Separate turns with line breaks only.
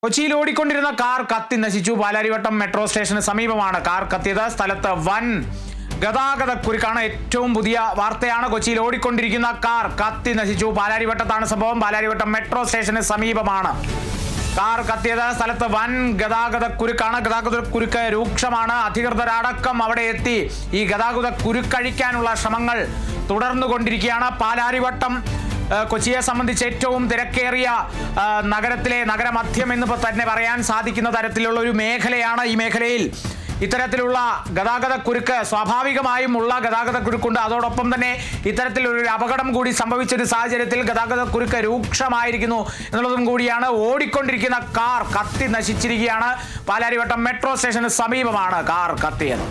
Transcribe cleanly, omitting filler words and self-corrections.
കൊച്ചിയിൽ ഓടിക്കൊണ്ടിരുന്ന കാർ കത്തി നശിച്ചു. പാലാരിവട്ടം മെട്രോ സ്റ്റേഷന് സമീപമാണ് കാർ കത്തിയത്. സ്ഥലത്ത് വൻ ഗതാഗതക്കുരുക്കാണ്. ഏറ്റവും പുതിയ വാർത്തയാണ്. കൊച്ചിയിൽ ഓടിക്കൊണ്ടിരിക്കുന്ന കാർ കത്തി നശിച്ചു. പാലാരിവട്ടത്താണ് സംഭവം. പാലാരിവട്ടം മെട്രോ സ്റ്റേഷന് സമീപമാണ് കാർ കത്തിയത്. സ്ഥലത്ത് വൻ ഗതാഗതക്കുരുക്കാണ്. ഗതാഗതക്കുരുക്ക് രൂക്ഷമാണ്. അധികൃതരടക്കം അവിടെ എത്തി ഈ ഗതാഗതക്കുരുക്കഴിക്കാനുള്ള ശ്രമങ്ങൾ തുടർന്നുകൊണ്ടിരിക്കുകയാണ്. പാലാരിവട്ടം കൊച്ചിയെ സംബന്ധിച്ച് ഏറ്റവും തിരക്കേറിയ നഗരത്തിലെ നഗരമധ്യം എന്ന് തന്നെ പറയാൻ സാധിക്കുന്ന തരത്തിലുള്ള ഒരു മേഖലയാണ്. ഈ മേഖലയിൽ ഇത്തരത്തിലുള്ള ഗതാഗതക്കുരുക്ക് സ്വാഭാവികമായും ഉള്ള ഗതാഗതക്കുരുക്കുണ്ട്. അതോടൊപ്പം തന്നെ ഇത്തരത്തിലൊരു അപകടം കൂടി സംഭവിച്ചൊരു സാഹചര്യത്തിൽ ഗതാഗതക്കുരുക്ക് രൂക്ഷമായിരിക്കുന്നു എന്നുള്ളതും കൂടിയാണ്. ഓടിക്കൊണ്ടിരിക്കുന്ന കാർ കത്തി നശിച്ചിരിക്കുകയാണ്. പാലാരിവട്ടം മെട്രോ സ്റ്റേഷന് സമീപമാണ് കാർ കത്തിയത്.